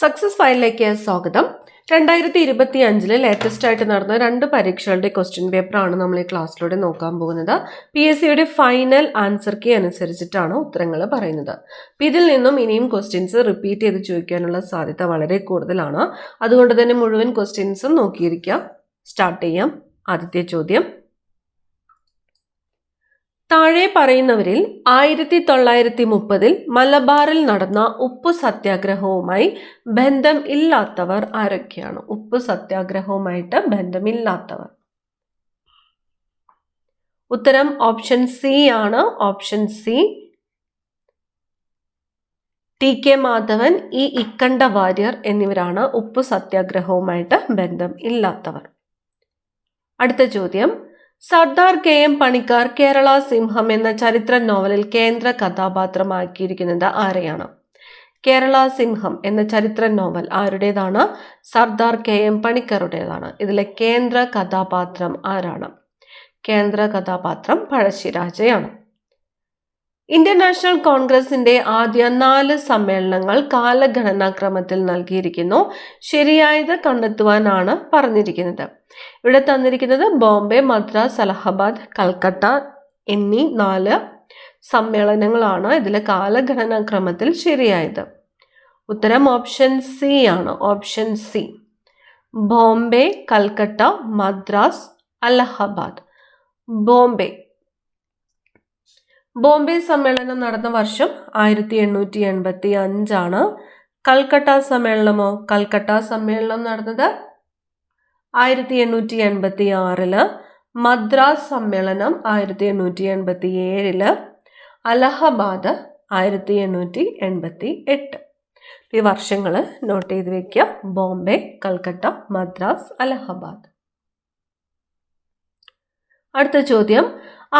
Success ഫയലിലേക്ക് സ്വാഗതം. 2025 latest ആയിട്ട് നടന്ന 2 പരീക്ഷകളുടെ ക്വസ്റ്റ്യൻ പേപ്പറാണ് നമ്മൾ ഈ ക്ലാസ്സിലൂടെ നോക്കാൻ പോകുന്നത്. PSCയുടെ ഫൈനൽ ആൻസർ കീ അനുസരിച്ചിട്ടാണ് ഉത്തരങ്ങൾ പറയുന്നത്. ഇതിൽ നിന്നും ഇനിയും ക്വസ്റ്റ്യൻസ് റിപ്പീറ്റ് ചെയ്ത് ചോദിക്കാനുള്ള സാധ്യത വളരെ കൂടുതലാണ്. അതുകൊണ്ട് തന്നെ മുഴുവൻ ക്വസ്റ്റ്യൻസും നോക്കിയിരിക്കുക. സ്റ്റാർട്ട് ചെയ്യാം. ആദ്യത്തെ ചോദ്യം, താഴെ പറയുന്നവരിൽ 1930 മലബാറിൽ നടന്ന ഉപ്പു സത്യാഗ്രഹവുമായി ബന്ധം ഇല്ലാത്തവർ ആരൊക്കെയാണ്? ഉപ്പു സത്യാഗ്രഹവുമായിട്ട് ബന്ധമില്ലാത്തവർ. ഉത്തരം ഓപ്ഷൻ സി ആണ്. Option C. TK മാധവൻ, ഇക്കണ്ട വാര്യർ എന്നിവരാണ് ഉപ്പു സത്യാഗ്രഹവുമായിട്ട് ബന്ധം ഇല്ലാത്തവർ. അടുത്ത ചോദ്യം, സർദാർ KM പണിക്കർ കേരള സിംഹം എന്ന ചരിത്ര നോവലിൽ കേന്ദ്ര കഥാപാത്രമാക്കിയിരിക്കുന്നത് ആരെയാണ്? കേരള സിംഹം എന്ന ചരിത്ര നോവൽ ആരുടേതാണ്? സർദാർ KM പണിക്കറുടേതാണ്. ഇതിലെ കേന്ദ്ര കഥാപാത്രം ആരാണ്? കേന്ദ്ര കഥാപാത്രം പഴശ്ശിരാജയാണ്. ഇന്ത്യൻ നാഷണൽ കോൺഗ്രസിന്റെ ആദ്യ 4 സമ്മേളനങ്ങൾ കാലഗണനാക്രമത്തിൽ നൽകിയിരിക്കുന്നു. ശരിയായത് കണ്ടെത്തുവാനാണ് പറഞ്ഞിരിക്കുന്നത്. ഇവിടെ തന്നിരിക്കുന്നത് ബോംബെ, മദ്രാസ്, അലഹബാദ്, കൽക്കട്ട എന്നീ 4 സമ്മേളനങ്ങളാണ്. ഇതിലെ കാലഗണനാക്രമത്തിൽ ശരിയായത്. ഉത്തരം ഓപ്ഷൻ സി ആണ്. Option C. ബോംബെ, കൽക്കട്ട, മദ്രാസ്, അലഹബാദ്. ബോംബെ സമ്മേളനം നടന്ന വർഷം 1885 ആണ്. കൽക്കട്ട സമ്മേളനമോ? കൽക്കട്ട സമ്മേളനം നടന്നത് 1886. മദ്രാസ് സമ്മേളനം 1887. അലഹബാദ് 1888. ഈ വർഷങ്ങൾ നോട്ട് ചെയ്ത് വെക്കുക. ബോംബെ, കൽക്കട്ട, മദ്രാസ്, അലഹബാദ്. അടുത്ത ചോദ്യം,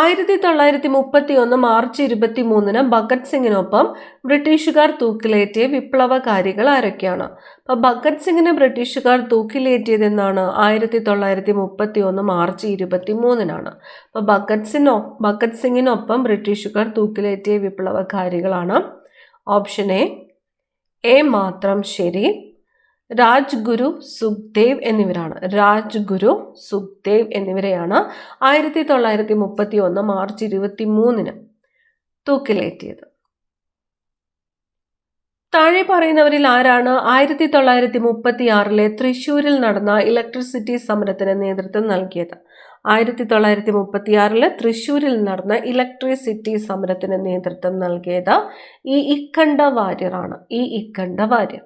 1931 മാർച്ച് 23 ഭഗത് സിംഗിനൊപ്പം ബ്രിട്ടീഷുകാർ തൂക്കിലേറ്റിയ വിപ്ലവകാരികൾ ആരൊക്കെയാണ്? അപ്പൊ ഭഗത് സിംഗിനെ ബ്രിട്ടീഷുകാർ തൂക്കിലേറ്റിയതെന്നാണ് 1931 മാർച്ച് 23. അപ്പൊ ഭഗത് സിംഗിനൊപ്പം ബ്രിട്ടീഷുകാർ തൂക്കിലേറ്റിയ വിപ്ലവകാരികളാണ്. ഓപ്ഷൻ എ മാത്രം ശരി. രാജ്ഗുരു, സുഖ്ദേവ് എന്നിവരാണ്. രാജ്ഗുരു, സുഖ്ദേവ് എന്നിവരെയാണ് 1931 മാർച്ച് 23 തൂക്കിലേറ്റിയത്. താഴെ പറയുന്നവരിൽ ആരാണ് 1936 തൃശ്ശൂരിൽ നടന്ന ഇലക്ട്രിസിറ്റി സമരത്തിന് നേതൃത്വം നൽകിയത്? 1936 തൃശ്ശൂരിൽ നടന്ന ഇലക്ട്രിസിറ്റി സമരത്തിന് നേതൃത്വം നൽകിയത് ഇക്കണ്ട വാര്യറാണ്. ഇക്കണ്ട വാര്യർ.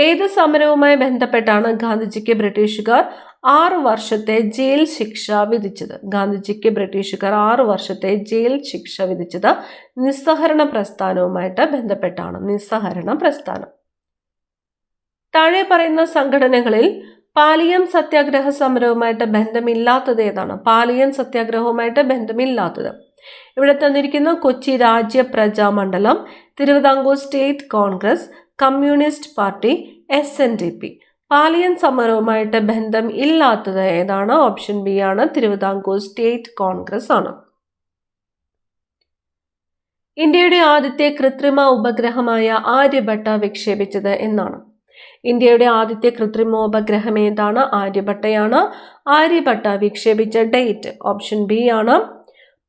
ഏത് സമരവുമായി ബന്ധപ്പെട്ടാണ് ഗാന്ധിജിക്ക് ബ്രിട്ടീഷുകാർ 6 വർഷത്തെ ജയിൽ ശിക്ഷ വിധിച്ചത്? ഗാന്ധിജിക്ക് ബ്രിട്ടീഷുകാർ 6 വർഷത്തെ ജയിൽ ശിക്ഷ വിധിച്ചത് നിസ്സഹരണ പ്രസ്ഥാനവുമായിട്ട് ബന്ധപ്പെട്ടാണ്. നിസ്സഹരണ പ്രസ്ഥാനം. താഴെ പറയുന്ന സംഘടനകളിൽ പാലിയം സത്യാഗ്രഹ സമരവുമായിട്ട് ബന്ധമില്ലാത്തത് ഏതാണ്? പാലിയം സത്യാഗ്രഹവുമായിട്ട് ബന്ധമില്ലാത്തത് ഇവിടെ തന്നിരിക്കുന്ന കൊച്ചി രാജ്യ Praja Mandalam, Thiruvithamkoor state Congress, communist party, SNDP. പാലിയൻ സമരവുമായിട്ട് ബന്ധം ഇല്ലാത്തത് ഏതാണ്? ഓപ്ഷൻ ബി ആണ്. തിരുവിതാംകൂർ സ്റ്റേറ്റ് കോൺഗ്രസ് ആണ്. ഇന്ത്യയുടെ ആദ്യത്തെ കൃത്രിമ ഉപഗ്രഹമായ ആര്യഭട്ട വിക്ഷേപിച്ചത് എന്നാണ്? ഇന്ത്യയുടെ ആദ്യത്തെ കൃത്രിമോപഗ്രഹം ഏതാണ്? ആര്യഭട്ടയാണ്. ആര്യഭട്ട വിക്ഷേപിച്ച ഡേറ്റ് ഓപ്ഷൻ ബി ആണ്.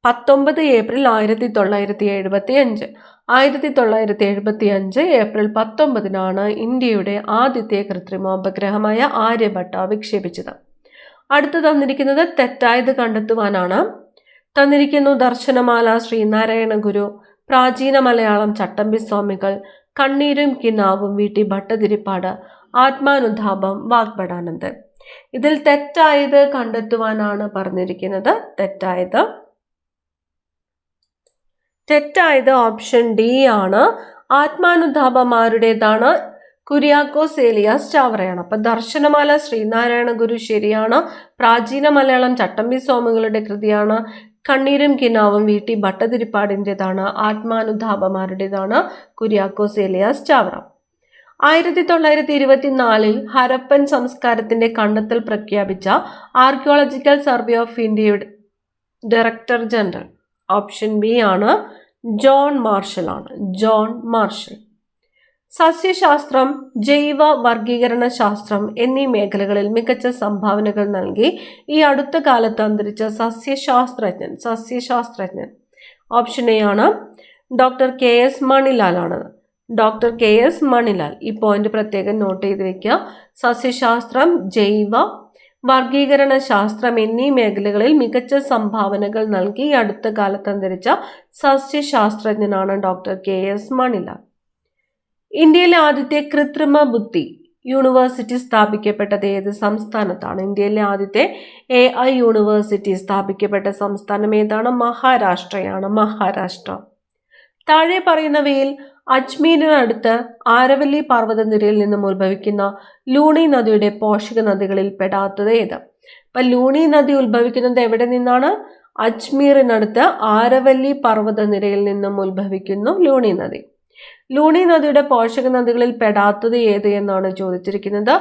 19 ഏപ്രിൽ 1975. 1975 ഏപ്രിൽ 19 ഇന്ത്യയുടെ ആദ്യത്തെ കൃത്രിമോപഗ്രഹമായ ആര്യഭട്ട വിക്ഷേപിച്ചത്. അടുത്ത് തന്നിരിക്കുന്നത് തെറ്റായത് കണ്ടെത്തുവാനാണ്. തന്നിരിക്കുന്നു ദർശനമാല ശ്രീനാരായണ ഗുരു, പ്രാചീന മലയാളം ചട്ടമ്പി സ്വാമികൾ, കണ്ണീരും കിനാവും വീട്ടി ഭട്ടതിരിപ്പാട്, ആത്മാനുതാപം വാഗ്ഭടാനന്ദൻ. ഇതിൽ തെറ്റായത് കണ്ടെത്തുവാനാണ് പറഞ്ഞിരിക്കുന്നത്. തെറ്റായത് ഓപ്ഷൻ ഡി ആണ്. ആത്മാനുതാപമാരുടേതാണ്? കുര്യാക്കോസ് ഏലിയാസ് ചാവറയാണ്. അപ്പൊ ദർശനമാല ശ്രീനാരായണ ഗുരു ശരിയാണ്. പ്രാചീന മലയാളം ചട്ടമ്പി സ്വാമികളുടെ കൃതിയാണ്. കണ്ണീരും കിനാവും വീട്ടി ഭട്ടതിരിപ്പാടിൻ്റെതാണ്. ആത്മാനുതാപമാരുടേതാണ് കുര്യാക്കോസ് ഏലിയാസ് ചാവറ. 1924 ഹരപ്പൻ സംസ്കാരത്തിന്റെ കണ്ടെത്തൽ പ്രഖ്യാപിച്ച ആർക്കിയോളജിക്കൽ സർവേ ഓഫ് ഇന്ത്യയുടെ ഡയറക്ടർ ജനറൽ ഓപ്ഷൻ ബി ആണ്. ജോൺ മാർഷൽ ആണ്. John Marshall. സസ്യശാസ്ത്രം, ജൈവ വർഗീകരണ ശാസ്ത്രം എന്നീ മേഖലകളിൽ മികച്ച സംഭാവനകൾ നൽകി ഈ അടുത്ത കാലത്ത് അന്തരിച്ച സസ്യശാസ്ത്രജ്ഞൻ ഓപ്ഷൻ എ ആണ് ഡോക്ടർ കെ എസ് മണിലാലാണ്. Doctor K S Manilal. ഈ പോയിന്റ് പ്രത്യേകം നോട്ട് ചെയ്ത് വെക്കുക. സസ്യശാസ്ത്രം, ജൈവ വർഗീകരണ ശാസ്ത്രം എന്നീ മേഖലകളിൽ മികച്ച സംഭാവനകൾ നൽകി ഈ അടുത്ത കാലത്ത് അന്തരിച്ച സസ്യശാസ്ത്രജ്ഞനാണ് ഡോക്ടർ കെ എസ് മണിലാൽ. ഇന്ത്യയിലെ ആദ്യത്തെ കൃത്രിമ ബുദ്ധി യൂണിവേഴ്സിറ്റി സ്ഥാപിക്കപ്പെട്ടത് ഏത് സംസ്ഥാനത്താണ്? ഇന്ത്യയിലെ ആദ്യത്തെ AI യൂണിവേഴ്സിറ്റി സ്ഥാപിക്കപ്പെട്ട സംസ്ഥാനം ഏതാണ്? മഹാരാഷ്ട്രയാണ്. മഹാരാഷ്ട്ര. താഴെ പറയുന്നവയിൽ അജ്മീരിനടുത്ത് ആരവല്ലി പർവ്വതനിരയിൽ നിന്നും ഉത്ഭവിക്കുന്ന ലൂണി നദിയുടെ പോഷക നദികളിൽ പെടാത്തത് ഏത്? അപ്പൊ ലൂണി നദി ഉത്ഭവിക്കുന്നത് എവിടെ നിന്നാണ്? അജ്മീറിനടുത്ത് ആരവല്ലി പർവ്വതനിരയിൽ നിന്നും ഉത്ഭവിക്കുന്നു ലൂണി നദി. ലൂണി നദിയുടെ പോഷക നദികളിൽ പെടാത്തത് ഏത് എന്നാണ് ചോദിച്ചിരിക്കുന്നത്.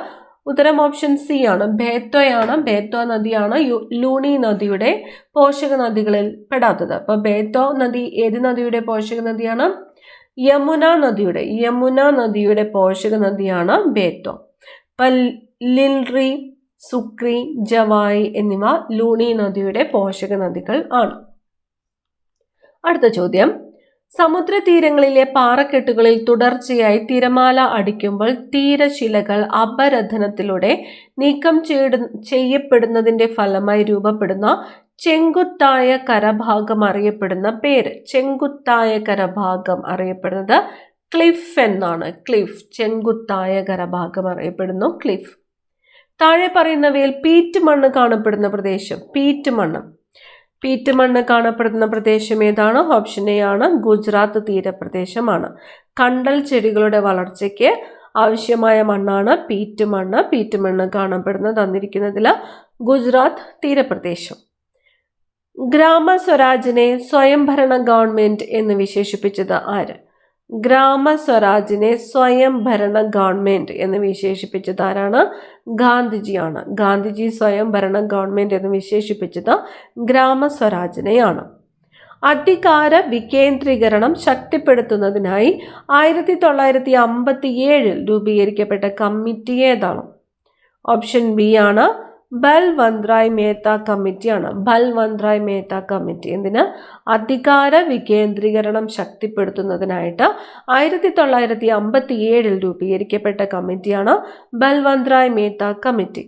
ഉത്തരം ഓപ്ഷൻ സി ആണ്, ബേത്വയാണ്. ബേത്വ നദിയാണ് ലൂണി നദിയുടെ പോഷക നദികളിൽ പെടാത്തത്. അപ്പൊ ബേത്വ നദി ഏത് നദിയുടെ പോഷക നദിയാണ്? യമുന നദിയുടെ പോഷക നദിയാണ് ബേത്വ. അപ്പൊ ലിൽറി, സുക്രി, ജവായി എന്നിവ ലൂണി നദിയുടെ പോഷക നദികൾ ആണ്. അടുത്ത ചോദ്യം, സമുദ്രതീരങ്ങളിലെ പാറക്കെട്ടുകളിൽ തുടർച്ചയായി തിരമാല അടിക്കുമ്പോൾ തീരശിലകൾ അപരഥനത്തിലൂടെ നീക്കം ചെയ്യപ്പെടുന്നതിന്റെ ഫലമായി രൂപപ്പെടുന്ന ചെങ്കുത്തായ കരഭാഗം അറിയപ്പെടുന്ന പേര്? ചെങ്കുത്തായ കരഭാഗം അറിയപ്പെടുന്നത് ക്ലിഫ് എന്നാണ്. ക്ലിഫ്. ചെങ്കുത്തായ കരഭാഗം അറിയപ്പെടുന്നു ക്ലിഫ്. താഴെ പറയുന്നവയിൽ പീറ്റ് മണ്ണ് കാണപ്പെടുന്ന പ്രദേശം? പീറ്റ് മണ്ണ് കാണപ്പെടുന്ന പ്രദേശം ഏതാണ്? ഓപ്ഷൻ എ ആണ്, ഗുജറാത്ത് തീരപ്രദേശമാണ്. കണ്ടൽ ചെടികളുടെ വളർച്ചയ്ക്ക് ആവശ്യമായ മണ്ണാണ് പീറ്റ് മണ്ണ്. പീറ്റ് മണ്ണ് കാണപ്പെടുന്നത് തന്നിരിക്കുന്നതിൽ ഗുജറാത്ത് തീരപ്രദേശം. ഗ്രാമസ്വരാജിനെ സ്വയംഭരണ ഗവൺമെന്റ് എന്ന് വിശേഷിപ്പിച്ചത് ആര്? ഗ്രാമസ്വരാജിനെ സ്വയംഭരണ ഗവൺമെന്റ് എന്ന് വിശേഷിപ്പിച്ചത് ആരാണ്? ഗാന്ധിജിയാണ്. ഗാന്ധിജി സ്വയംഭരണ ഗവൺമെന്റ് എന്ന് വിശേഷിപ്പിച്ചത് ഗ്രാമസ്വരാജിനെയാണ്. അധികാര വികേന്ദ്രീകരണം ശക്തിപ്പെടുത്തുന്നതിനായി 1957 രൂപീകരിക്കപ്പെട്ട കമ്മിറ്റി ഏതാണ്? ഓപ്ഷൻ ബി ആണ്, ബൽവന്ത്രായ് മേത്ത കമ്മിറ്റിയാണ്. ബൽവന്ത്രായ് മേത്ത കമ്മിറ്റി. എന്തിന്? അധികാര വികേന്ദ്രീകരണം ശക്തിപ്പെടുത്തുന്നതിനായിട്ട് 1957 രൂപീകരിക്കപ്പെട്ട കമ്മിറ്റിയാണ് ബൽവന്ത്രായ് മേത്ത കമ്മിറ്റി.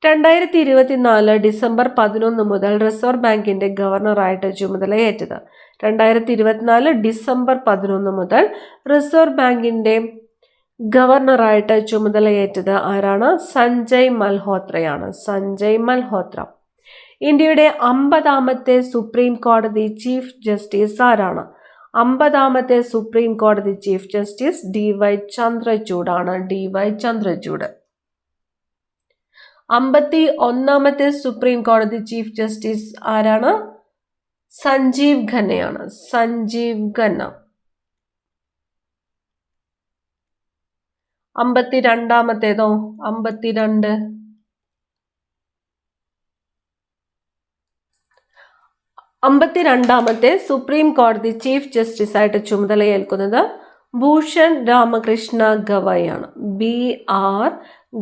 2024 ഡിസംബർ 11 മുതൽ റിസർവ് ബാങ്കിന്റെ ഗവർണറായിട്ട് ചുമതലയേറ്റത്? 2024 ഡിസംബർ 11 മുതൽ റിസർവ് ബാങ്കിന്റെ ഗവർണറായിട്ട് ചുമതലയേറ്റത് ആരാണ്? സഞ്ജയ് മൽഹോത്രയാണ്. സഞ്ജയ് മൽഹോത്ര. ഇന്ത്യയുടെ 50ാമത്തെ സുപ്രീം കോടതി ചീഫ് ജസ്റ്റിസ് ആരാണ്? 50ാമത്തെ സുപ്രീം കോടതി ചീഫ് ജസ്റ്റിസ് DY ചന്ദ്രചൂഡാണ്. DY ചന്ദ്രചൂഡ്. 51ാമത്തെ സുപ്രീം കോടതി ചീഫ് ജസ്റ്റിസ് ആരാണ്? സഞ്ജീവ് ഖന്നയാണ്. സഞ്ജീവ് ഖന്ന. 52ാമത്തേതോ? 52ാമത്തെ സുപ്രീം കോടതി ചീഫ് ജസ്റ്റിസ് ആയിട്ട് ചുമതലയേൽക്കുന്നത് ഭൂഷൺ രാമകൃഷ്ണ ഗവായി ആണ്. BR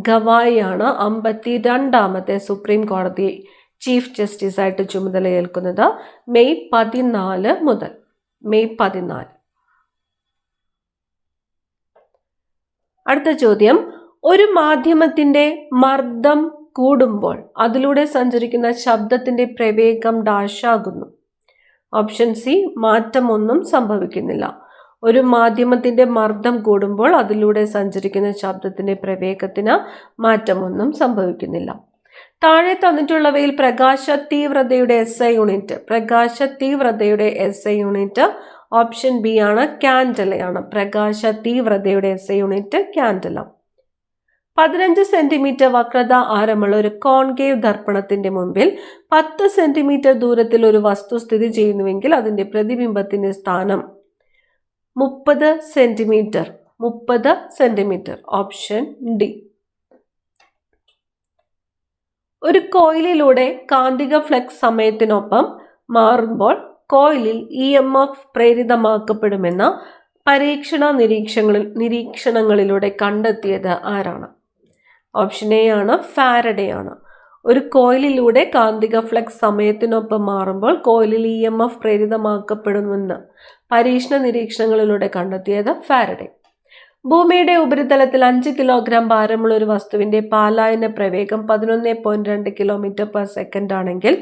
ഗവായി ആണ് 52ാമത്തെ സുപ്രീം കോടതി ചീഫ് ജസ്റ്റിസ് ആയിട്ട് ചുമതലയേൽക്കുന്നത് മെയ് 14 മുതൽ. മെയ് 14. അടുത്ത ചോദ്യം, ഒരു മാധ്യമത്തിന്റെ മർദ്ദം കൂടുമ്പോൾ അതിലൂടെ സഞ്ചരിക്കുന്ന ശബ്ദത്തിന്റെ പ്രവേഗം ഡാഷാകുന്നു? ഓപ്ഷൻ സി, മാറ്റമൊന്നും സംഭവിക്കുന്നില്ല. ഒരു മാധ്യമത്തിന്റെ മർദ്ദം കൂടുമ്പോൾ അതിലൂടെ സഞ്ചരിക്കുന്ന ശബ്ദത്തിന്റെ പ്രവേഗത്തിന് മാറ്റമൊന്നും സംഭവിക്കുന്നില്ല. താഴെ തന്നിട്ടുള്ളവയിൽ പ്രകാശ തീവ്രതയുടെ SI യൂണിറ്റ്? പ്രകാശ തീവ്രതയുടെ SI യൂണിറ്റ് ഓപ്ഷൻ ബി ആണ്, ക്യാൻഡലയാണ്. പ്രകാശ തീവ്രതയുടെ SI യൂണിറ്റ് ക്യാൻഡല. 15 സെന്റിമീറ്റർ വക്രത ആരമുള്ള ഒരു കോൺകേവ് ദർപ്പണത്തിന്റെ മുമ്പിൽ 10 സെന്റിമീറ്റർ ദൂരത്തിൽ ഒരു വസ്തു സ്ഥിതി ചെയ്യുന്നുവെങ്കിൽ അതിന്റെ പ്രതിബിംബത്തിന്റെ സ്ഥാനം 30 സെന്റിമീറ്റർ. 30 സെന്റിമീറ്റർ. Option D. ഒരു കോയിലിലൂടെ കാന്തിക ഫ്ലക്സ് സമയത്തിനൊപ്പം മാറുമ്പോൾ കോയിലിൽ EMF പ്രേരിതമാക്കപ്പെടുമെന്ന് പരീക്ഷണ നിരീക്ഷണങ്ങളിലൂടെ കണ്ടെത്തിയത് ആരാണ്? ഓപ്ഷൻ എ ആണ് ഫാരഡേ ആണ്. ഒരു കോയിലിലൂടെ കാന്തിക ഫ്ലക്സ് സമയത്തിനൊപ്പം മാറുമ്പോൾ കോയിലിൽ EMF പ്രേരിതമാക്കപ്പെടുമെന്ന് പരീക്ഷണ നിരീക്ഷണങ്ങളിലൂടെ കണ്ടെത്തിയത് ഫാരഡേ. ഭൂമിയുടെ ഉപരിതലത്തിൽ 5 കിലോഗ്രാം ഭാരമുള്ള ഒരു വസ്തുവിന്റെ പാലായന പ്രവേഗം 11.2 km/s ആണെങ്കിൽ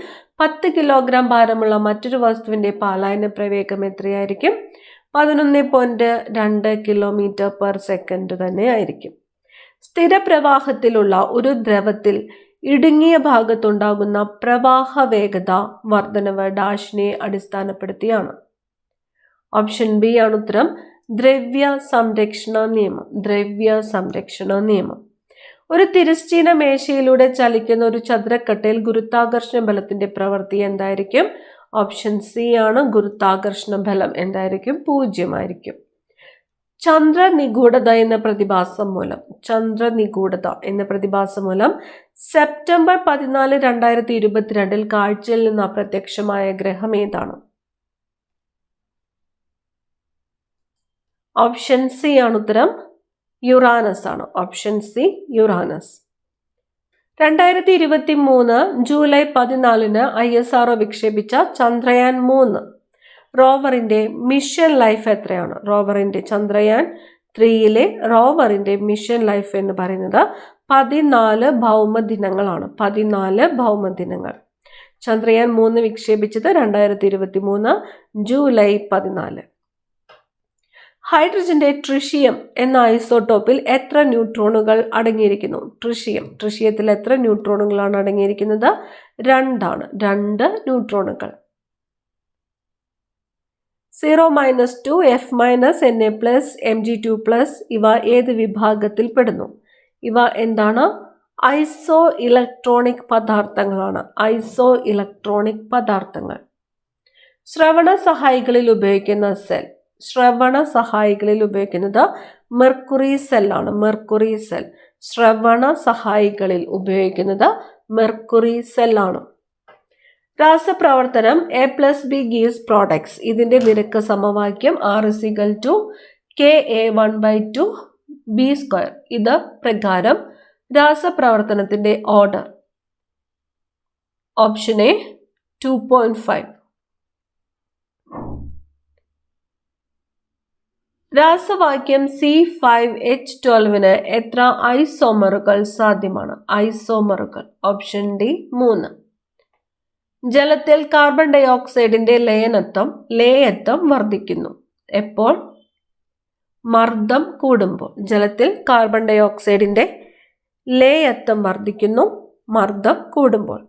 10 കിലോഗ്രാം ഭാരമുള്ള മറ്റൊരു വസ്തുവിന്റെ പാലായന പ്രവേഗം എത്രയായിരിക്കും? 11.2 km/s തന്നെ ആയിരിക്കും. സ്ഥിരപ്രവാഹത്തിലുള്ള ഒരു ദ്രവത്തിൽ ഇടുങ്ങിയ ഭാഗത്തുണ്ടാകുന്ന പ്രവാഹ വേഗത വർധനവ് ഡാഷിനെ അടിസ്ഥാനപ്പെടുത്തിയാണ്. ഓപ്ഷൻ ബി ആണ് ഉത്തരം. ദ്രവ്യ സംരക്ഷണ നിയമം. ദ്രവ്യ സംരക്ഷണ നിയമം. ഒരു തിരശ്ചീന മേശയിലൂടെ ചലിക്കുന്ന ഒരു ചതുരക്കട്ടയിൽ ഗുരുത്വാകർഷണ ബലത്തിന്റെ പ്രവൃത്തി എന്തായിരിക്കും? ഓപ്ഷൻ സി ആണ്. ഗുരുത്വാകർഷണ ബലം എന്തായിരിക്കും? 0 ആയിരിക്കും. ചന്ദ്രനിഗൂഢത എന്ന പ്രതിഭാസം മൂലം സെപ്റ്റംബർ 14, 2022 കാഴ്ചയിൽ നിന്ന് അപ്രത്യക്ഷമായ ഗ്രഹം ഏതാണ്? ഓപ്ഷൻ സി ആണ് ഉത്തരം. യുറാനസ് ആണ്. Option C Uranus. 2023 July 14 ISRO വിക്ഷേപിച്ച ചന്ദ്രയാൻ 3 റോവറിന്റെ മിഷൻ ലൈഫ് എത്രയാണ്? ചന്ദ്രയാൻ 3 റോവറിന്റെ മിഷൻ ലൈഫ് എന്ന് പറയുന്നത് 14 ഭൗമദിനങ്ങളാണ്. 14 ഭൗമദിനങ്ങൾ. ചന്ദ്രയാൻ 3 വിക്ഷേപിച്ചത് 2023 ജൂലൈ 14. ഹൈഡ്രജന്റെ ട്രിഷിയം എന്ന ഐസോട്ടോപ്പിൽ എത്ര ന്യൂട്രോണുകൾ അടങ്ങിയിരിക്കുന്നു? ട്രിഷിയത്തിൽ എത്ര ന്യൂട്രോണുകളാണ് അടങ്ങിയിരിക്കുന്നത്? 2 ആണ്. 2 ന്യൂട്രോണുകൾ. 0 - 2 F - Na Mg2+ ഇവ ഏത് വിഭാഗത്തിൽ പെടുന്നു? ഇവ എന്താണ്? ഐസോ ഇലക്ട്രോണിക് പദാർത്ഥങ്ങളാണ്. ഐസോ ഇലക്ട്രോണിക് പദാർത്ഥങ്ങൾ. ശ്രവണ സഹായികളിൽ ഉപയോഗിക്കുന്നത് മെർക്കുറി സെല്ലാണ്. Mercury cell. ശ്രവണ സഹായികളിൽ ഉപയോഗിക്കുന്നത് മെർക്കുറി സെല്ലാണ്. രാസപ്രവർത്തനം A+B gives products. ഇതിന്റെ നിരക്ക് സമവാക്യം R = KA1/2 B². ഇത് പ്രകാരം രാസപ്രവർത്തനത്തിന്റെ ഓർഡർ. Option A 2.5. രാസവാക്യം C5H12 എത്ര ഐസോമറുകൾ സാധ്യമാണ്? ഐസോമറുകൾ. Option D 3. ജലത്തിൽ കാർബൺ ഡൈ ഓക്സൈഡിന്റെ ലേയത്വം വർദ്ധിക്കുന്നു. എപ്പോൾ? മർദ്ദം കൂടുമ്പോൾ. ജലത്തിൽ കാർബൺ ഡൈ ഓക്സൈഡിന്റെ ലേയത്വം വർദ്ധിക്കുന്നു മർദ്ദം കൂടുമ്പോൾ.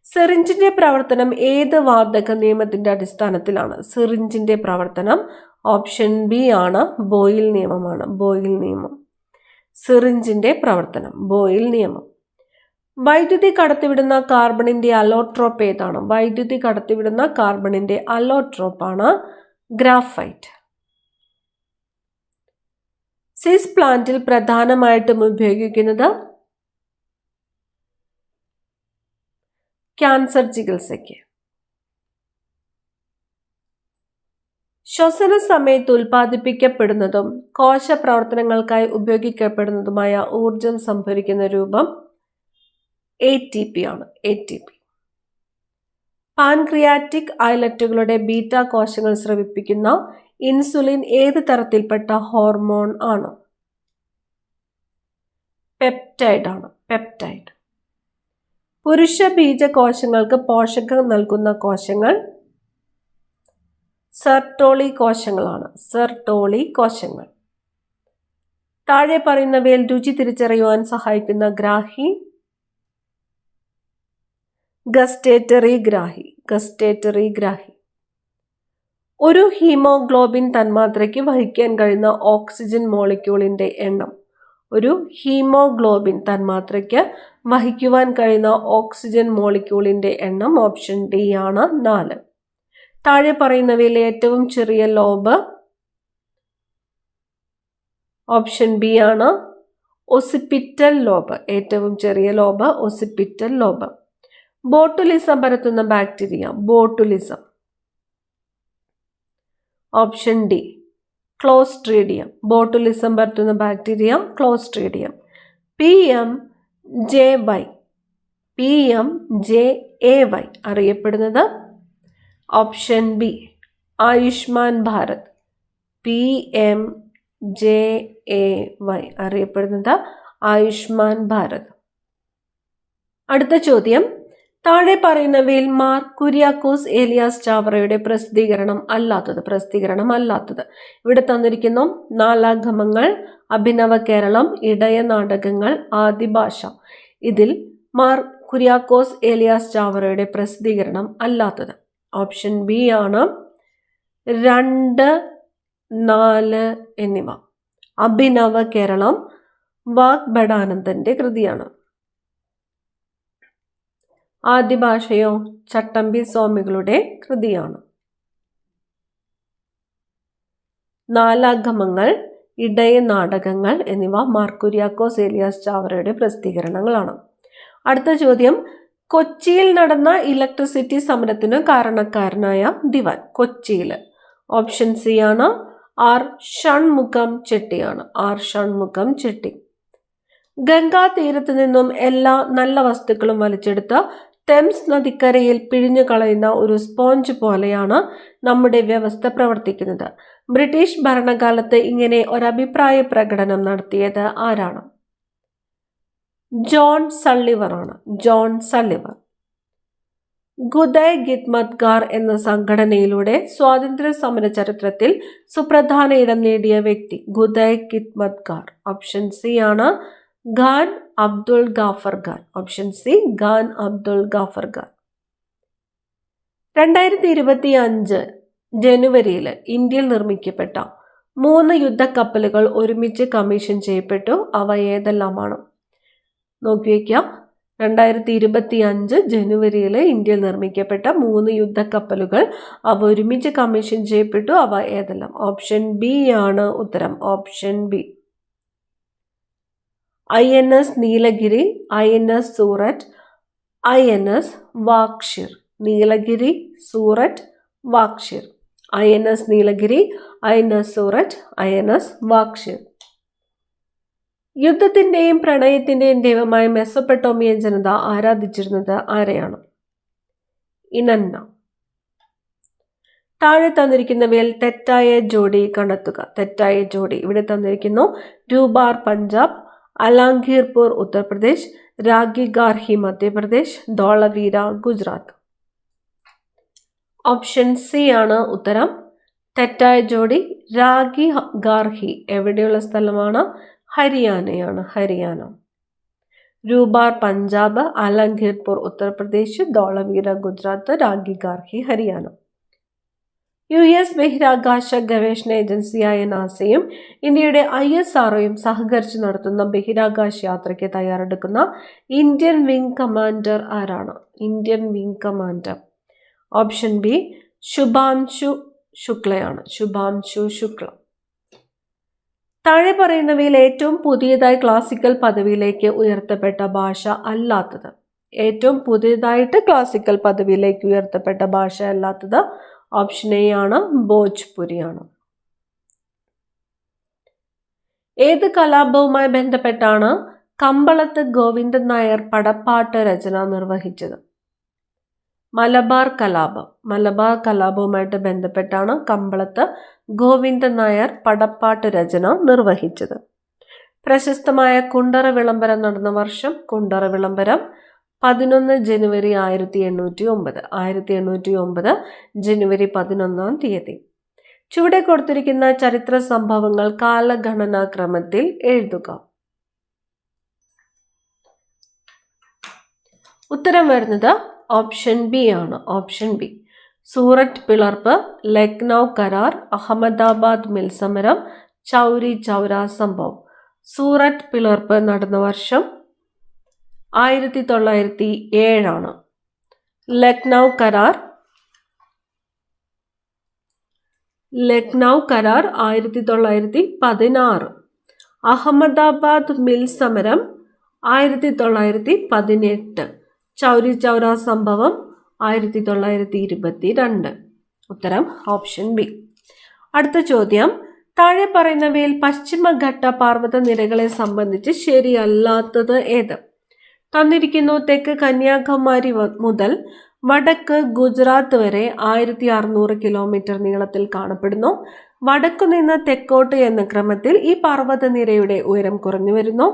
സിറിഞ്ചിന്റെ പ്രവർത്തനം ഏത് വാതക നിയമത്തിന്റെ അടിസ്ഥാനത്തിലാണ്? സിറിഞ്ചിന്റെ പ്രവർത്തനം ഓപ്ഷൻ ബി ആണ്. ബോയിൽ നിയമമാണ്. ബോയിൽ നിയമം. സിറിഞ്ചിന്റെ പ്രവർത്തനം ബോയിൽ നിയമം. വൈദ്യുതി കടത്തിവിടുന്ന കാർബണിന്റെ അലോട്രോപ്പ് ഏതാണ്? വൈദ്യുതി കടത്തിവിടുന്ന കാർബണിന്റെ അലോട്രോപ്പാണ് ഗ്രാഫൈറ്റ്. സിസ് പ്ലാന്റിൽ പ്രധാനമായിട്ടും ഉപയോഗിക്കുന്നത് ക്യാൻസർ ചികിത്സയ്ക്ക്. ശ്വസന സമയത്ത് ഉൽപ്പാദിപ്പിക്കപ്പെടുന്നതും കോശപ്രവർത്തനങ്ങൾക്കായി ഉപയോഗിക്കപ്പെടുന്നതുമായ ഊർജം സംഭരിക്കുന്ന രൂപം ATP ആണ്. ATP. പാൻക്രിയാറ്റിക് ഐലറ്റുകളുടെ ബീറ്റ കോശങ്ങൾ സ്രവിപ്പിക്കുന്ന ഇൻസുലിൻ ഏത് തരത്തിൽപ്പെട്ട ഹോർമോൺ ആണ്? പെപ്റ്റൈഡ് ആണ്. പെപ്റ്റൈഡ്. പുരുഷ ബീജകോശങ്ങൾക്ക് പോഷകം നൽകുന്ന കോശങ്ങൾ സെർട്ടോളി കോശങ്ങളാണ്. സെർട്ടോളി കോശങ്ങൾ. താഴെ പറയുന്നവയിൽ രുചി തിരിച്ചറിയുവാൻ സഹായിക്കുന്ന ഗ്രാഹി ഗസ്റ്റേറ്ററി ഗ്രാഹി. ഗസ്റ്റേറ്ററി ഗ്രാഹി. ഒരു ഹീമോഗ്ലോബിൻ തന്മാത്രയ്ക്ക് വഹിക്കാൻ കഴിയുന്ന ഓക്സിജൻ മോളിക്യൂളിന്റെ എണ്ണം. ഒരു ഹീമോഗ്ലോബിൻ തന്മാത്രയ്ക്ക് വഹിക്കുവാൻ കഴിയുന്ന ഓക്സിജൻ മോളിക്യൂളിന്റെ എണ്ണം ഓപ്ഷൻ ഡി ആണ് 4. താഴെ പറയുന്നവയിൽ ഏറ്റവും ചെറിയ ലോബ് ഓപ്ഷൻ ബി ആണ് ഒസിപ്പിറ്റൽ ലോബ്. ഏറ്റവും ചെറിയ ലോബ് ഒസിപ്പിറ്റൽ ലോബ്. ബോട്ടുലിസം പരത്തുന്ന bacteria. Botulism option D Clostridium. Botulism പരത്തുന്ന ബാക്ടീരിയ ക്ലോസ്ട്രീഡിയം. PMJY അറിയപ്പെടുന്നത് option B Ayushman Bharat. PMJAY അറിയപ്പെടുന്നത് ആയുഷ്മാൻ ഭാരത്. അടുത്ത ചോദ്യം, താഴെ പറയുന്നവയിൽ മാർ കുര്യാക്കോസ് ഏലിയാസ് ചാവറയുടെ പ്രസിദ്ധീകരണം അല്ലാത്തത്. ഇവിടെ തന്നിരിക്കുന്നു നാലാഗമങ്ങൾ, അഭിനവ കേരളം, ഇടയ നാടകങ്ങൾ, ആദിഭാഷ. ഇതിൽ മാർ കുര്യാക്കോസ് ഏലിയാസ് ചാവറയുടെ പ്രസിദ്ധീകരണം അല്ലാത്തത് ഓപ്ഷൻ ബി ആണ് 2, 4 എന്നിവ. അഭിനവ കേരളം വാഗ്ഭടാനന്ദന്റെ കൃതിയാണ്. ആദിഭാഷയോ ചട്ടമ്പി സ്വാമികളുടെ കൃതിയാണ്. നാലാഗമങ്ങൾ, ഇടയ നാടകങ്ങൾ എന്നിവ മാർ കുര്യാക്കോസ് ഏലിയാസ് ചാവറയുടെ പ്രസിദ്ധീകരണങ്ങളാണ്. അടുത്ത ചോദ്യം, കൊച്ചിയിൽ നടന്ന ഇലക്ട്രിസിറ്റി സമരത്തിന് കാരണക്കാരനായ ദിവാൻ കൊച്ചിയിൽ. ഓപ്ഷൻ സി ആണ് ആർ ഷൺമുഖം ചെട്ടി. ഗംഗാ തീരത്ത് നിന്നും എല്ലാ നല്ല വസ്തുക്കളും വലിച്ചെടുത്ത് തെംസ് നദിക്കരയിൽ പിഴിഞ്ഞു കളയുന്ന ഒരു സ്പോഞ്ച് പോലെയാണ് നമ്മുടെ വ്യവസ്ഥ പ്രവർത്തിക്കുന്നത്. ബ്രിട്ടീഷ് ഭരണകാലത്ത് ഇങ്ങനെ ഒരഭിപ്രായ പ്രകടനം നടത്തിയത് ആരാണ്? ജോൺ സള്ളിവർ. ഖുദൈ ഖിദ്മത്ഗാർ എന്ന സംഘടനയിലൂടെ സ്വാതന്ത്ര്യ സമര ചരിത്രത്തിൽ സുപ്രധാന ഇടം നേടിയ വ്യക്തി ഖുദൈ ഖിദ്മത്ഗാർ. ഓപ്ഷൻ സി ആണ് ഖാൻ അബ്ദുൾ ഗാഫർ ഖാൻ. 2025 ജനുവരിയിൽ ഇന്ത്യയിൽ നിർമ്മിക്കപ്പെട്ട 3 യുദ്ധക്കപ്പലുകൾ ഒരുമിച്ച് കമ്മീഷൻ ചെയ്യപ്പെട്ടു. അവ ഏതെല്ലാമാണ്? നോക്കിവെക്കാം. 2025 ജനുവരിയിൽ ഇന്ത്യയിൽ നിർമ്മിക്കപ്പെട്ട 3 യുദ്ധക്കപ്പലുകൾ അവ ഒരുമിച്ച് കമ്മീഷൻ ചെയ്യപ്പെട്ടു. അവ ഏതെല്ലാം? ഓപ്ഷൻ ബി ആണ് ഉത്തരം. Option B. INS Nilgiri, INS Surat, INS Vaghsheer. Nilgiri, Surat, Vaghsheer. INS Nilgiri, INS Surat, INS Vaghsheer. യുദ്ധത്തിന്റെയും പ്രണയത്തിന്റെയും ദൈവമായ മെസൊപ്പൊട്ടേമിയൻ ജനത ആരാധിച്ചിരുന്നത് ആരെയാണ്? ഇനന്ന. താഴെ തന്നിരിക്കുന്നവയിൽ തെറ്റായ ജോഡി കണ്ടെത്തുക. തെറ്റായ ജോഡി ഇവിടെ തന്നിരിക്കുന്നു. രൂപാർ പഞ്ചാബ്, അലാംഗീർപൂർ ഉത്തർപ്രദേശ്, രാഗി ഗാർഹി മധ്യപ്രദേശ്, ധോളവീര ഗുജറാത്ത്. ഓപ്ഷൻ സി ആണ് ഉത്തരം. തെറ്റായ ജോഡി രാഗി ഗാർഹി എവിടെയുള്ള സ്ഥലമാണ്? ഹരിയാന. രൂപാർ പഞ്ചാബ്, അലാംഗീർപൂർ ഉത്തർപ്രദേശ്, ധോളവീര ഗുജറാത്ത്, രാഗി ഗാർഹി ഹരിയാന. US ബഹിരാകാശ ഗവേഷണ ഏജൻസിയായ നാസയും ഇന്ത്യയുടെ ISROയും സഹകരിച്ച് നടത്തുന്ന ബഹിരാകാശ യാത്രയ്ക്ക് തയ്യാറെടുക്കുന്ന ഇന്ത്യൻ വിംഗ് കമാൻഡർ ആരാണ്? Option B Shubhanshu Shukla. താഴെ പറയുന്നവയിൽ ഏറ്റവും പുതിയതായി ക്ലാസിക്കൽ പദവിയിലേക്ക് ഉയർത്തപ്പെട്ട ഭാഷ അല്ലാത്തത്. ഏറ്റവും പുതിയതായിട്ട് ക്ലാസിക്കൽ പദവിയിലേക്ക് ഉയർത്തപ്പെട്ട ഭാഷ അല്ലാത്തത് ഓപ്ഷൻ എ ആണ് ഭോജ്പുരിയാണ്. ഏത് കലാപവുമായി ബന്ധപ്പെട്ടാണ് കമ്പളത്ത് ഗോവിന്ദൻ നായർ പടപ്പാട്ട് രചന നിർവഹിച്ചത്? മലബാർ കലാപവുമായിട്ട് ബന്ധപ്പെട്ടാണ് കമ്പളത്ത് ഗോവിന്ദൻ നായർ പടപ്പാട്ട് രചന നിർവഹിച്ചത്. പ്രശസ്തമായ കുണ്ടറ വിളംബരം നടന്ന വർഷം? കുണ്ടറ വിളംബരം 11 ജനുവരി 1809 ജനുവരി 11-ാം തീയതി. ചുവടെ കൊടുത്തിരിക്കുന്ന ചരിത്ര സംഭവങ്ങൾ കാലഗണനാക്രമത്തിൽ എഴുതുക. ഉത്തരം വരുന്നത് ഓപ്ഷൻ ബി ആണ്. Option B. സൂററ്റ് പിളർപ്പ്, ലക്നൗ കരാർ, അഹമ്മദാബാദ് മിൽ സമരം, ചൗരി ചൗര സംഭവം. സൂററ്റ് പിളർപ്പ് നടന്ന വർഷം 1907 ആണ്. ലക്നൗ കരാർ 1916. അഹമ്മദാബാദ് മിൽ സമരം 1918. ചൗരി ചൗര സംഭവം 1922. ഉത്തരം ഓപ്ഷൻ ബി. അടുത്ത ചോദ്യം, താഴെ പറയുന്നവയിൽ പശ്ചിമഘട്ട പർവ്വതനിരകളെ സംബന്ധിച്ച് ശരിയല്ലാത്തത് ഏത്? തന്നിരിക്കുന്നു. തെക്ക് കന്യാകുമാരി മുതൽ വടക്ക് ഗുജറാത്ത് വരെ 1600 കിലോമീറ്റർ നീളത്തിൽ കാണപ്പെടുന്നു. വടക്കുനിന്ന് തെക്കോട്ട് എന്ന ക്രമത്തിൽ ഈ പർവ്വതനിരയുടെ ഉയരം കുറഞ്ഞു വരുന്നു.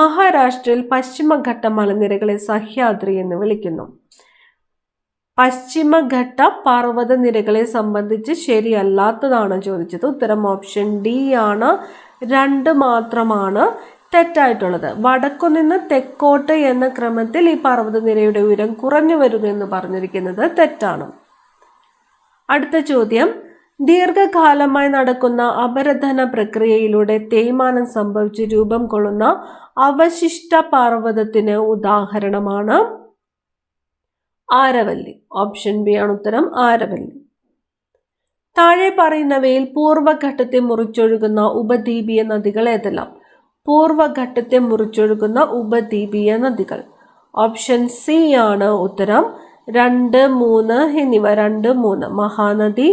മഹാരാഷ്ട്രയിൽ പശ്ചിമഘട്ട മലനിരകളെ സഹ്യാദ്രി എന്ന് വിളിക്കുന്നു. പശ്ചിമഘട്ട പർവ്വതനിരകളെ സംബന്ധിച്ച് ശരിയല്ലാത്തതാണ് ചോദിച്ചത്. ഉത്തരം ഓപ്ഷൻ ഡി ആണ്. 2 മാത്രമാണ് തെറ്റായിട്ടുള്ളത്. വടക്കുനിന്ന് തെക്കോട്ട് എന്ന ക്രമത്തിൽ ഈ പർവ്വതനിരയുടെ ഉയരം കുറഞ്ഞു വരുന്നു എന്ന് പറഞ്ഞിരിക്കുന്നത് തെറ്റാണ്. അടുത്ത ചോദ്യം, ദീർഘകാലമായി നടക്കുന്ന അപരദന പ്രക്രിയയിലൂടെ തേയ്മാനം സംഭവിച്ച് രൂപം കൊള്ളുന്ന അവശിഷ്ട പർവ്വതത്തിന് ഉദാഹരണമാണ് ആരവല്ലി. ഓപ്ഷൻ ബി ആണ് ഉത്തരം, ആരവല്ലി. താഴെ പറയുന്നവയിൽ പൂർവ്വഘട്ടത്തെ മുറിച്ചൊഴുകുന്ന ഉപദ്വീപീയ നദികൾ ഏതെല്ലാം? പൂർവ്വഘട്ടത്തെ മുറിച്ചൊഴുകുന്ന ഉപദ്വീപീയ നദികൾ. ഓപ്ഷൻ സി ആണ് ഉത്തരം. 2, 3 എന്നിവ. 2, 3 മഹാനദി,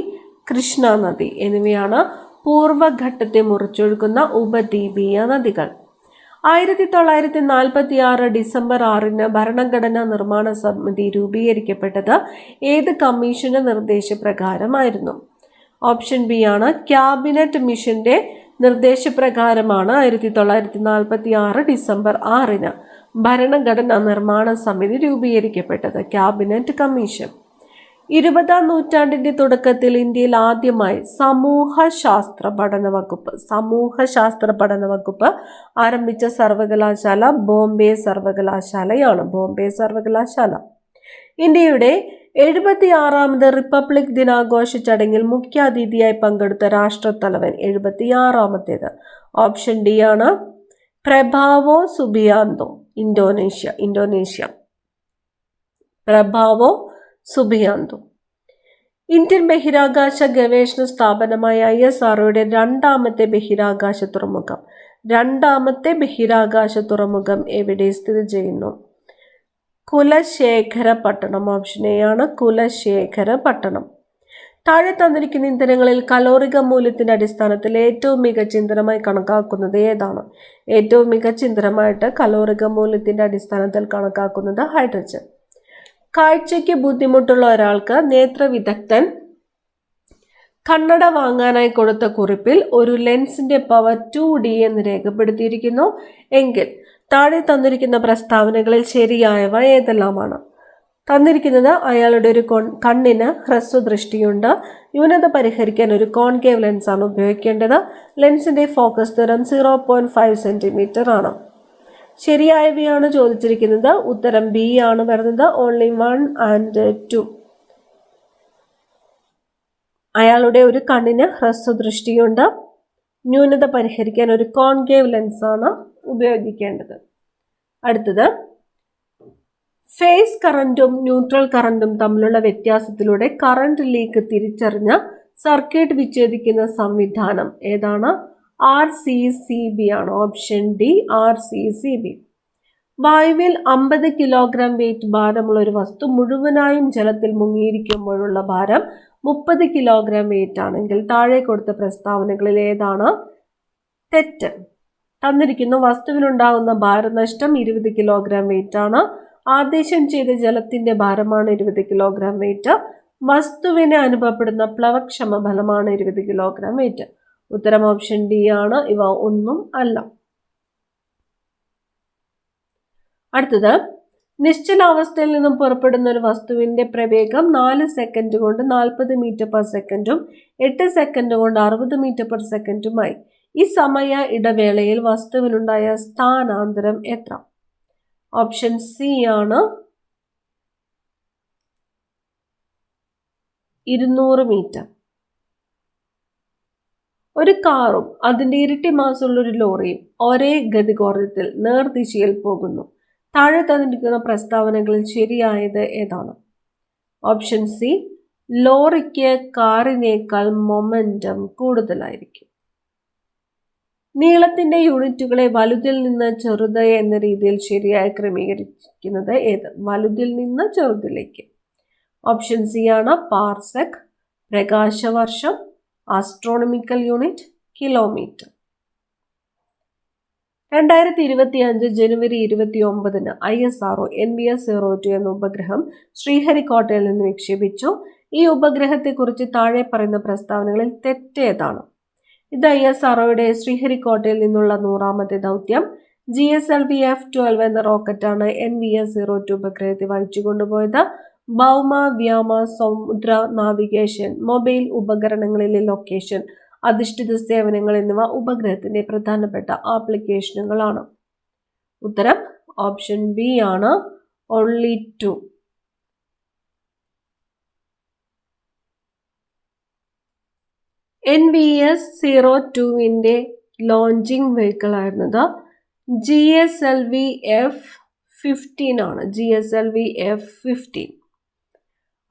കൃഷ്ണ നദി എന്നിവയാണ് പൂർവ്വഘട്ടത്തെ മുറിച്ചൊഴുകുന്ന ഉപദ്വീപീയ നദികൾ. 1946 ഡിസംബർ 6 ഭരണഘടനാ നിർമ്മാണ സമിതി രൂപീകരിക്കപ്പെട്ടത് ഏത് കമ്മീഷന്റെ നിർദ്ദേശപ്രകാരമായിരുന്നു? ഓപ്ഷൻ ബി ആണ്. ക്യാബിനറ്റ് മിഷന്റെ നിർദ്ദേശപ്രകാരമാണ് 1946 ഡിസംബർ 6 ഭരണഘടനാ നിർമ്മാണ സമിതി രൂപീകരിക്കപ്പെട്ടത്, ക്യാബിനറ്റ് കമ്മീഷൻ. 20-ാം നൂറ്റാണ്ടിന്റെ തുടക്കത്തിൽ ഇന്ത്യയിൽ ആദ്യമായി സമൂഹശാസ്ത്ര പഠന വകുപ്പ് ആരംഭിച്ച സർവകലാശാല ബോംബെ സർവകലാശാലയാണ്. ബോംബെ സർവകലാശാല. ഇന്ത്യയുടെ 76ാമത് റിപ്പബ്ലിക് ദിനാഘോഷ ചടങ്ങിൽ മുഖ്യാതിഥിയായി പങ്കെടുത്ത രാഷ്ട്രത്തലവൻ 76ാമത്തേത്. ഓപ്ഷൻ ഡി ആണ്. പ്രഭാവോ സുബിയാന്തോ, ഇന്തോനേഷ്യ. പ്രഭാവോ സുബിയാന്തോ. ഇന്ത്യൻ ബഹിരാകാശ ഗവേഷണ സ്ഥാപനമായ ISROയുടെ രണ്ടാമത്തെ ബഹിരാകാശ തുറമുഖം എവിടെ സ്ഥിതി ചെയ്യുന്നു? കുലശേഖരപട്ടണം. ഓപ്ഷൻ എ ആണ്, കുലശേഖരപട്ടണം. താഴെ തന്നിരിക്കുന്ന ഇന്ധനങ്ങളിൽ കലോറിക മൂല്യത്തിന്റെ അടിസ്ഥാനത്തിൽ ഏറ്റവും മികച്ച ഇന്ധനമായി കണക്കാക്കുന്നത് ഏതാണ്? ഏറ്റവും മികച്ച ഇന്ധനമായിട്ട് കലോറിക മൂല്യത്തിന്റെ അടിസ്ഥാനത്തിൽ കണക്കാക്കുന്നത് ഹൈഡ്രജൻ. കാഴ്ചയ്ക്ക് ബുദ്ധിമുട്ടുള്ള ഒരാൾക്ക് നേത്രവിദഗ്ധൻ കണ്ണട വാങ്ങാനായി കൊടുത്ത കുറിപ്പിൽ ഒരു ലെൻസിന്റെ പവർ 2D എന്ന് രേഖപ്പെടുത്തിയിരിക്കുന്നു എങ്കിൽ താഴെ തന്നിരിക്കുന്ന പ്രസ്താവനകളിൽ ശരിയായവ ഏതെല്ലാമാണ്? തന്നിരിക്കുന്നത് അയാളുടെ ഒരു കണ്ണിന് ഹ്രസ്വദൃഷ്ടിയുണ്ട്. ന്യൂനത പരിഹരിക്കാൻ ഒരു കോൺകേവ് ലെൻസാണ് ഉപയോഗിക്കേണ്ടത്. ലെൻസിന്റെ ഫോക്കസ് ദൂരം 0.5 സെന്റിമീറ്റർ ആണ്. ശരിയായവയാണ് ചോദിച്ചിരിക്കുന്നത്. ഉത്തരം ബി ആണ് വരുന്നത്. Only 1 and 2. അയാളുടെ ഒരു കണ്ണിന് ഹ്രസ്വദൃഷ്ടിയുണ്ട്. ന്യൂനത പരിഹരിക്കാൻ ഒരു കോൺകേവ് ലെൻസാണ് ഉപയോഗിക്കേണ്ടത്. അടുത്തത്, ഫേസ് കറന്റും ന്യൂട്രൽ കറന്റും തമ്മിലുള്ള വ്യത്യാസത്തിലൂടെ കറന്റ് ലീക്ക് തിരിച്ചറിഞ്ഞ സർക്യൂട്ട് വിച്ഛേദിക്കുന്ന സംവിധാനം ഏതാണ്? RCCB ആണ്. Option D, RCCB. വായുവിൽ 50 കിലോഗ്രാം വെയിറ്റ് ഭാരമുള്ള ഒരു വസ്തു മുഴുവനായും ജലത്തിൽ മുങ്ങിയിരിക്കുമ്പോഴുള്ള ഭാരം 30 കിലോഗ്രാം വെയിറ്റ് ആണെങ്കിൽ താഴെ കൊടുത്ത പ്രസ്താവനകളിൽ ഏതാണ് തെറ്റ്? തന്നിരിക്കുന്ന വസ്തുവിനുണ്ടാകുന്ന ഭാരനഷ്ടം 20 കിലോഗ്രാം വെയിറ്റ് ആണ്. ആദേശം ചെയ്ത ജലത്തിന്റെ ഭാരമാണ് 20 കിലോഗ്രാം വെയിറ്റ്. വസ്തുവിന് അനുഭവപ്പെടുന്ന പ്ലവക്ഷമ ഫലമാണ് 20 കിലോഗ്രാം വെയിറ്റ്. ഉത്തരം ഓപ്ഷൻ ഡി ആണ്. ഇവ ഒന്നും അല്ല. അടുത്തത്, നിശ്ചലാവസ്ഥയിൽ നിന്നും പുറപ്പെടുന്ന ഒരു വസ്തുവിന്റെ പ്രവേഗം 4 സെക്കൻഡ് കൊണ്ട് 40 മീറ്റർ പെർ സെക്കൻഡും 8 സെക്കൻഡ് കൊണ്ട് 60 മീറ്റർ പെർ സെക്കൻഡുമായി. ഈ സമയ ഇടവേളയിൽ വസ്തുവിനുണ്ടായ സ്ഥാനാന്തരം എത്ര? ഓപ്ഷൻ സി ആണ് 200 മീറ്റർ. ഒരു കാറും അതിന്റെ ഇരട്ടി മാസമുള്ള ഒരു ലോറിയും ഒരേ ഗതികോർജ്ജത്തിൽ നേർദിശയിൽ പോകുന്നു. താഴെ തന്നിരിക്കുന്ന പ്രസ്താവനകളിൽ ശരിയായത് ഏതാണ്? ഓപ്ഷൻ സി, ലോറിക്ക് കാറിനേക്കാൾ മൊമെന്റം കൂടുതലായിരിക്കും. നീളത്തിന്റെ യൂണിറ്റുകളെ വലുതിൽ നിന്ന് ചെറുത് എന്ന രീതിയിൽ ശരിയായി ക്രമീകരിക്കുന്നത് ഏത്? വലുതിൽ നിന്ന് ചെറുതിലേക്ക്. ഓപ്ഷൻ സി ആണ് പാർസെക്, പ്രകാശവർഷം, ആസ്ട്രോണമിക്കൽ യൂണിറ്റ്, കിലോമീറ്റർ. 2025 ജനുവരി 29 ISRO NVS-02 എന്ന ഉപഗ്രഹം ശ്രീഹരിക്കോട്ടയിൽ നിന്ന് വിക്ഷേപിച്ചു. ഈ ഉപഗ്രഹത്തെക്കുറിച്ച് താഴെ പറയുന്ന പ്രസ്താവനകളിൽ തെറ്റേതാണ്? ഇത് ISROയുടെ ശ്രീഹരിക്കോട്ടയിൽ നിന്നുള്ള 100ാമത്തെ ദൗത്യം. GSLV F-12 എന്ന റോക്കറ്റാണ് NVS-02 ഉപഗ്രഹത്തെ വഹിച്ചു കൊണ്ടുപോയത്. ഭൗമ, വ്യോമ, സമുദ്ര നാവിഗേഷൻ, മൊബൈൽ ഉപകരണങ്ങളിലെ ലൊക്കേഷൻ അധിഷ്ഠിത സേവനങ്ങൾ എന്നിവ ഉപഗ്രഹത്തിന്റെ പ്രധാനപ്പെട്ട ആപ്ലിക്കേഷനുകളാണ്. ഉത്തരം ഓപ്ഷൻ ബി ആണ്, ഓൺലി 2. NVS-02 ലോഞ്ചിങ് വെഹിക്കിൾ ആയിരുന്നത് GSLV F-15 ആണ്. GSLV F-15.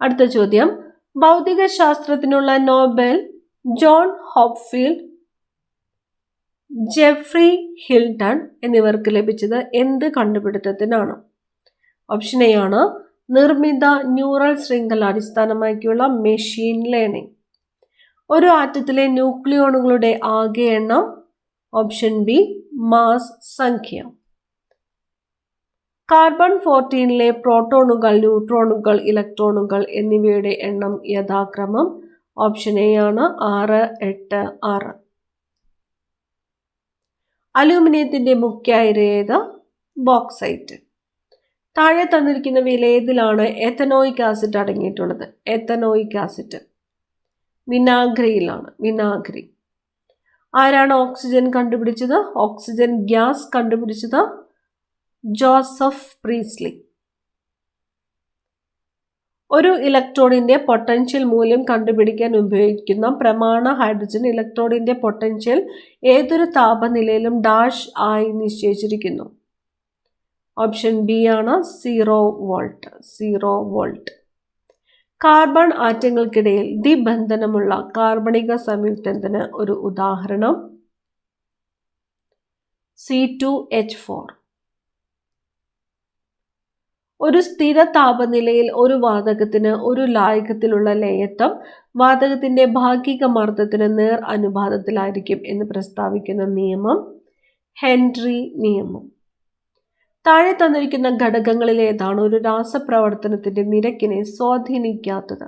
അടുത്ത ചോദ്യം, ഭൗതിക ശാസ്ത്രത്തിനുള്ള Nobel John Hopfield, Geoffrey Hinton എന്നിവർക്ക് ലഭിച്ചത് എന്ത് കണ്ടുപിടുത്തത്തിനാണ്? ഓപ്ഷൻ എ ആണ് നിർമ്മിത ന്യൂറൽ ശൃംഖല അടിസ്ഥാനമാക്കിയുള്ള മെഷീൻ ലേണിംഗ്. ഒരു ആറ്റത്തിലെ ന്യൂക്ലിയോണുകളുടെ ആകെ എണ്ണം? ഓപ്ഷൻ ബി മാസ് സംഖ്യ. കാർബൺ 14 പ്രോട്ടോണുകൾ, ന്യൂട്രോണുകൾ, ഇലക്ട്രോണുകൾ എന്നിവയുടെ എണ്ണം യഥാക്രമം? ഓപ്ഷൻ എ ആണ് 6, 8, 6. അലൂമിനിയത്തിന്റെ മുഖ്യ അയിര് ഏത്? ബോക്സൈറ്റ്. താഴെ തന്നിരിക്കുന്നവയിൽ ഏതിലാണ് എഥനോയിക് ആസിഡ് അടങ്ങിയിട്ടുള്ളത്? എഥനോയിക് ആസിഡ് വിനാഗിരിയിലാണ്. വിനാഗിരി. ആരാണ് ഓക്സിജൻ കണ്ടുപിടിച്ചത്? ഓക്സിജൻ ഗ്യാസ് കണ്ടുപിടിച്ചത് ജോസഫ് പ്രീസ്ലി. ഒരു ഇലക്ട്രോണിന്റെ പൊട്ടൻഷ്യൽ മൂല്യം കണ്ടുപിടിക്കാൻ ഉപയോഗിക്കുന്ന പ്രമാണ ഹൈഡ്രജൻ ഇലക്ട്രോണിന്റെ പൊട്ടൻഷ്യൽ ഏതൊരു താപനിലയിലും ഡാഷ് ആയി നിശ്ചയിച്ചിരിക്കുന്നു? ഓപ്ഷൻ ബി ആണ് 0 വോൾട്ട്. 0 വോൾട്ട്. കാർബൺ ആറ്റങ്ങൾക്കിടയിൽ ദ്വിബന്ധനമുള്ള കാർബണിക സംയുക്തത്തിന് ഒരു ഉദാഹരണം? C2H4. ഒരു സ്ഥിര താപനിലയിൽ ഒരു വാതകത്തിന് ഒരു ലായകത്തിലുള്ള ലയത്വം വാതകത്തിന്റെ ഭാഗിക മർദ്ദത്തിന് നേർ അനുപാതത്തിലായിരിക്കും എന്ന് പ്രസ്താവിക്കുന്ന നിയമം? ഹെൻറി നിയമം. താഴെ തന്നിരിക്കുന്ന ഘടകങ്ങളിൽ ഏതാണ് ഒരു രാസപ്രവർത്തനത്തിന്റെ നിരക്കിനെ സ്വാധീനിക്കാത്തത്?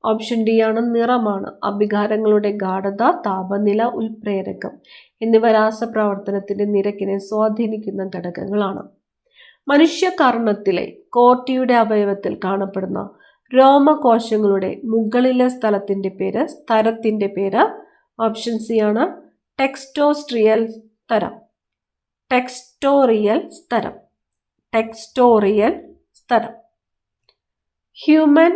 ഓപ്ഷൻ ഡി ആണ് നിറമാണ്. അഭികാരങ്ങളുടെ ഗാഢത, താപനില, ഉൽപ്രേരകം എന്നിവ രാസപ്രവർത്തനത്തിന്റെ നിരക്കിനെ സ്വാധീനിക്കുന്ന ഘടകങ്ങളാണ്. മനുഷ്യകർണത്തിലെ കോർട്ടിയുടെ അവയവത്തിൽ കാണപ്പെടുന്ന രോമകോശങ്ങളുടെ മുകളിലെ സ്ഥലത്തിന്റെ പേര്? ഓപ്ഷൻ സി ആണ് ടെക്സ്റ്റോസ്ട്രിയൽ സ്തരം. ടെക്സ്റ്റോറിയൽ സ്തരം. ടെക്സ്റ്റോറിയൽ സ്തരം. ഹ്യൂമൻ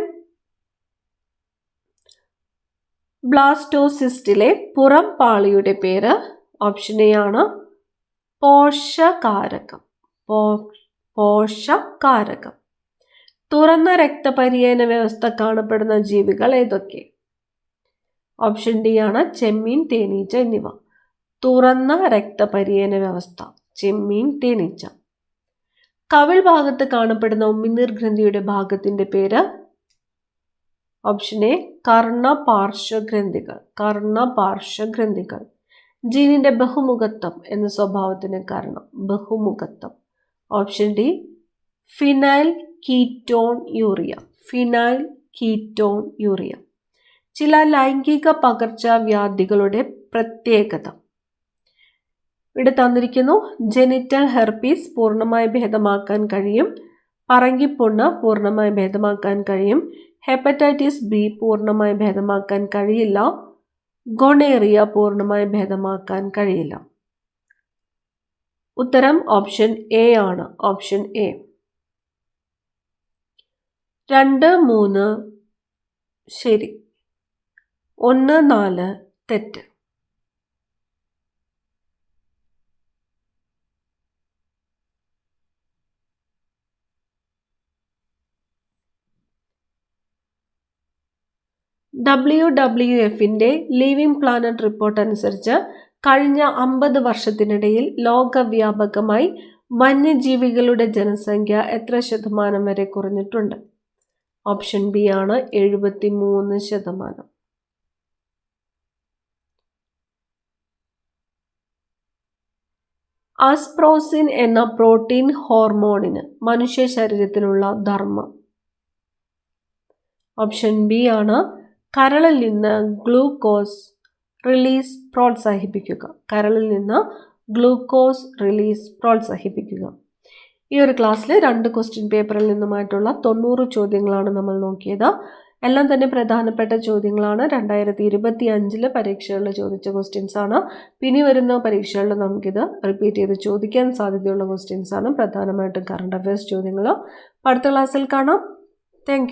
ബ്ലാസ്റ്റോസിസ്റ്റിലെ പുറം പാളിയുടെ പേര്? ഓപ്ഷൻ എ ആണ് പോഷകാരകം. പോഷകാരകം. തുറന്ന രക്തപര്യന വ്യവസ്ഥ കാണപ്പെടുന്ന ജീവികൾ ഏതൊക്കെ? ഓപ്ഷൻ ഡി ആണ് ചെമ്മീൻ, തേനീച്ച എന്നിവ. തുറന്ന രക്തപര്യന വ്യവസ്ഥ ചെമ്മീൻ, തേനീച്ച. കവിൾ ഭാഗത്ത് കാണപ്പെടുന്ന ഉമിനീർ ഗ്രന്ഥിയുടെ ഭാഗത്തിന്റെ പേര്? Option A കർണപാർശ്വഗ്രന്ഥികൾ. കർണപാർശ്വഗ്രന്ഥികൾ. ജീനിന്റെ ബഹുമുഖത്വം എന്ന സ്വഭാവത്തിന് കാരണം? ബഹുമുഖത്വം. Option D phenyl ketone urea. Phenyl ketone urea. ചില ലൈംഗിക പകർച്ചവ്യാധികളുടെ പ്രത്യേകത? ഇവിടെ തന്നിരിക്കുന്നു. ജെനിറ്റൽ ഹെർപ്പീസ് പൂർണ്ണമായി ഭേദമാക്കാൻ കഴിയും. പറങ്കിപ്പുണ്ണ് പൂർണ്ണമായി ഭേദമാക്കാൻ കഴിയും. ഹെപ്പറ്റൈറ്റിസ് ബി പൂർണ്ണമായി ഭേദമാക്കാൻ കഴിയില്ല. ഗൊണേറിയ പൂർണ്ണമായി ഭേദമാക്കാൻ കഴിയില്ല. ഉത്തരം ഓപ്ഷൻ എ ആണ്. Option A. 2, 3 ശരി, 1, 4 തെറ്റ്. WWFന്റെ ലിവിംഗ് പ്ലാനറ്റ് റിപ്പോർട്ട് അനുസരിച്ച് കഴിഞ്ഞ 50 വർഷത്തിനിടയിൽ ലോകവ്യാപകമായി വന്യജീവികളുടെ ജനസംഖ്യ എത്ര ശതമാനം വരെ കുറഞ്ഞിട്ടുണ്ട്? ഓപ്ഷൻ ബി ആണ് 73%. ആസ്പ്രോസിൻ എന്ന പ്രോട്ടീൻ ഹോർമോണിന് മനുഷ്യ ശരീരത്തിലുള്ള ധർമ്മം? ഓപ്ഷൻ ബി ആണ് കരളിൽ നിന്ന് ഗ്ലൂക്കോസ് റിലീസ് പ്രോത്സാഹിപ്പിക്കുക. കരളിൽ നിന്ന് ഗ്ലൂക്കോസ് റിലീസ് പ്രോത്സാഹിപ്പിക്കുക. ഈ ഒരു ക്ലാസ്സിൽ 2 ക്വസ്റ്റ്യൻ പേപ്പറിൽ നിന്നുമായിട്ടുള്ള 90 ചോദ്യങ്ങളാണ് നമ്മൾ നോക്കിയത്. എല്ലാം തന്നെ പ്രധാനപ്പെട്ട ചോദ്യങ്ങളാണ്. 2025 പരീക്ഷകളിൽ ചോദിച്ച ക്വസ്റ്റ്യൻസ് ആണ്. ഇനി വരുന്ന പരീക്ഷകളിൽ നമുക്കിത് റിപ്പീറ്റ് ചെയ്ത് ചോദിക്കാൻ സാധ്യതയുള്ള ക്വസ്റ്റ്യൻസ് ആണ്. പ്രധാനമായിട്ടും കറണ്ട് അഫയേഴ്സ് ചോദ്യങ്ങൾ. അടുത്ത ക്ലാസ്സിൽ കാണാം. താങ്ക്